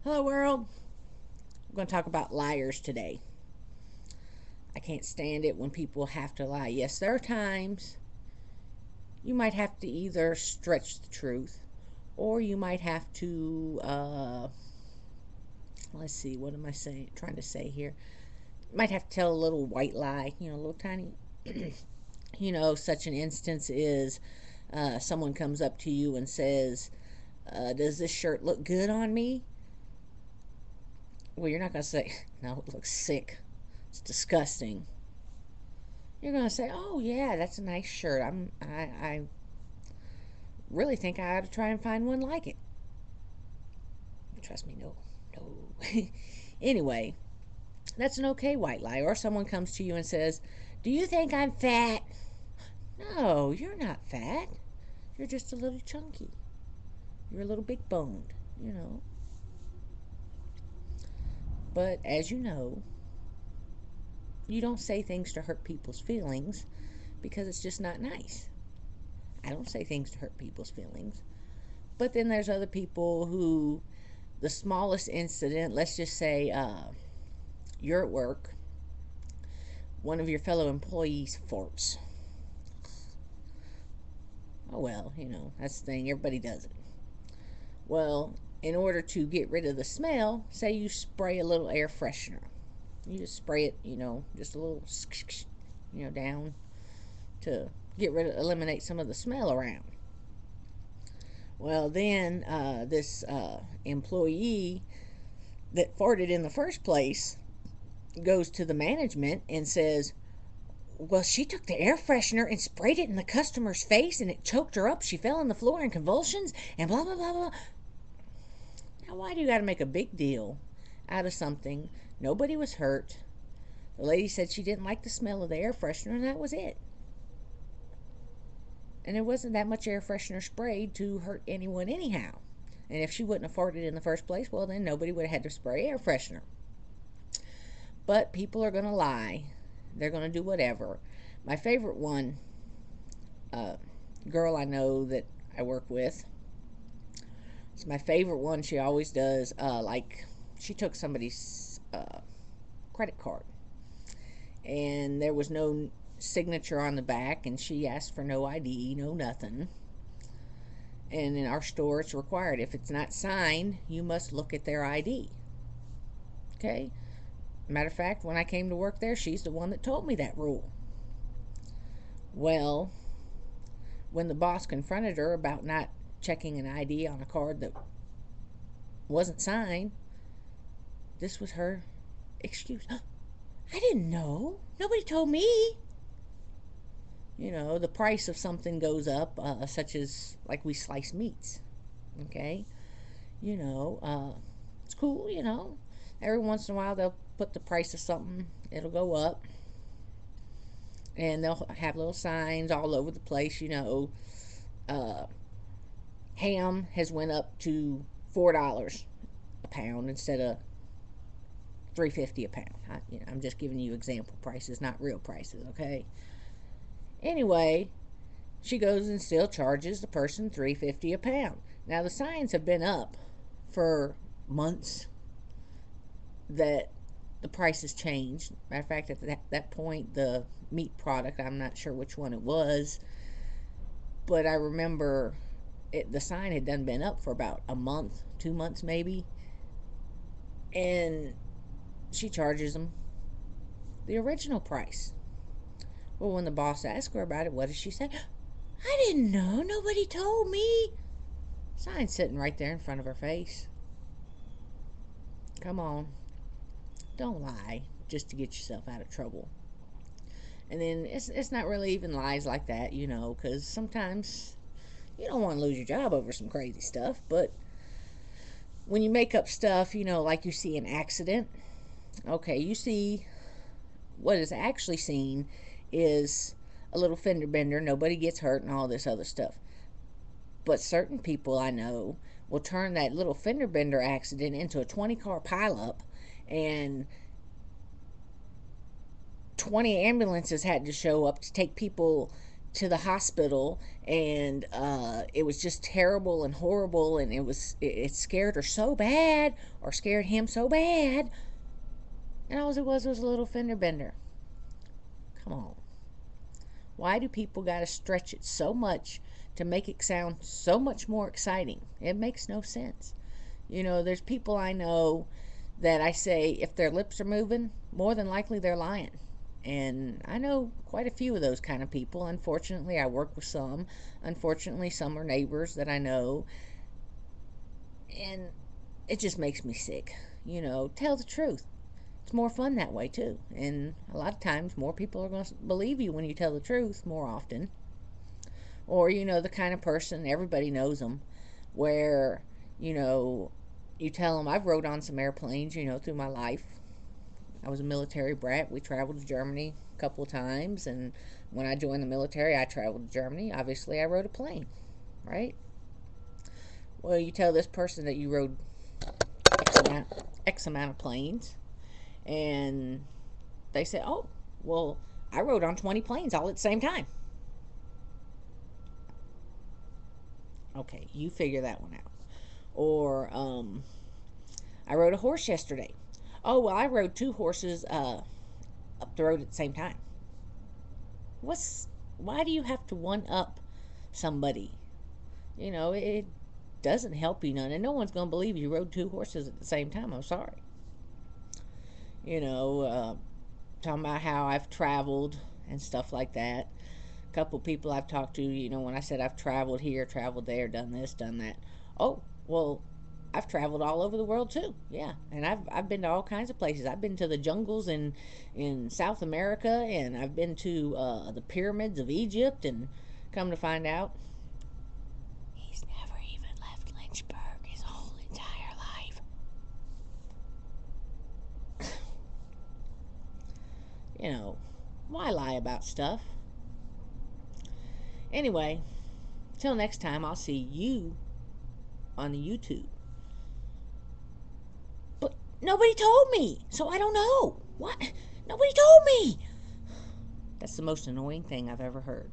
Hello, world. I'm going to talk about liars today. I can't stand it when people have to lie. Yes, there are times you might have to either stretch the truth or you might have to, let's see, what am I saying? Trying to say here? You might have to tell a little white lie, a little tiny. Such an instance is someone comes up to you and says, does this shirt look good on me? Well, you're not going to say, no, it looks sick. It's disgusting. You're gonna say, "Oh yeah, that's a nice shirt. I really think I ought to try and find one like it." Trust me, no, no. Anyway, that's an okay white lie. Or someone comes to you and says, "Do you think I'm fat?" No, you're not fat. You're just a little chunky. You're a little big boned. You know. But as you know, you don't say things to hurt people's feelings because it's just not nice. I don't say things to hurt people's feelings. But then there's other people who the smallest incident, let's just say you're at work, one of your fellow employees farts. Oh, well, that's the thing, everybody does it. Well, in order to get rid of the smell, say you spray a little air freshener. You just spray it, just a little, down to eliminate some of the smell around. Well, then this employee that farted in the first place goes to the management and says, "Well, she took the air freshener and sprayed it in the customer's face and it choked her up. She fell on the floor in convulsions and blah, blah, blah, blah." Now, why do you got to make a big deal out of something? Nobody was hurt. The lady said she didn't like the smell of the air freshener, and that was it. And there wasn't that much air freshener sprayed to hurt anyone, anyhow. And if she wouldn't have farted in the first place, well, then nobody would have had to spray air freshener. But people are going to lie. They're going to do whatever. My favorite one, uh, girl I know that I work with, it's my favorite one. She always does, like, she took somebody's credit card and there was no signature on the back, and she asked for no ID, no nothing. And in our store, it's required. If it's not signed, you must look at their ID. Okay? Matter of fact, when I came to work there, she's the one that told me that rule. Well, when the boss confronted her about not checking an ID on a card that wasn't signed, this was her excuse. "I didn't know. Nobody told me." The price of something goes up, such as like we slice meats. Okay? It's cool, Every once in a while they'll put the price of something, it'll go up. And they'll have little signs all over the place, uh, ham has went up to $4 a pound instead of 3.50 a pound. I'm just giving you example prices, not real prices, okay? Anyway, she goes and still charges the person 3.50 a pound. Now the signs have been up for months that the price has changed. Matter of fact, at that point, the meat product, I'm not sure which one it was, but I remember the sign had done been up for about a month, 2 months maybe, and she charges them the original price. Well, when the boss asked her about it, what did she say? "I didn't know. Nobody told me." Sign sitting right there in front of her face. Come on. Don't lie just to get yourself out of trouble. And then it's not really even lies like that, because sometimes you don't want to lose your job over some crazy stuff. But when you make up stuff, like you see an accident, okay, you see what is actually seen is a little fender bender, nobody gets hurt, and all this other stuff. But certain people I know will turn that little fender bender accident into a 20-car pileup, and 20 ambulances had to show up to take people to the hospital, and it was just terrible and horrible, and it scared her so bad, or scared him so bad, and all it was a little fender bender. Come on. Why do people got to stretch it so much to make it sound so much more exciting? It makes no sense. There's people I know that I say if their lips are moving, more than likely they're lying. And I know quite a few of those kind of people. Unfortunately, I work with some. Unfortunately, some are neighbors that I know. And it just makes me sick. Tell the truth. It's more fun that way, too. And a lot of times, more people are going to believe you when you tell the truth more often. Or, the kind of person, everybody knows them, where, you know, you tell them, I've rode on some airplanes, through my life. I was a military brat. We traveled to Germany a couple of times, and when I joined the military, I traveled to Germany. Obviously, I rode a plane, right? Well, you tell this person that you rode X amount of planes, and they say, oh, well, I rode on 20 planes all at the same time. Okay, you figure that one out. Or, I rode a horse yesterday. Oh, well, I rode two horses up the road at the same time. Why do you have to one up somebody? It doesn't help you none, and no one's going to believe you rode two horses at the same time. I'm sorry. You know, talking about how I've traveled and stuff like that. A couple people I've talked to, when I said I've traveled here, traveled there, done this, done that. Oh, well, I've traveled all over the world too. Yeah, and I've been to all kinds of places. I've been to the jungles in South America, and I've been to the pyramids of Egypt. And come to find out, he's never even left Lynchburg his whole entire life. Why lie about stuff? Anyway, till next time, I'll see you on the YouTube. But nobody told me, so I don't know. What? Nobody told me. That's the most annoying thing I've ever heard.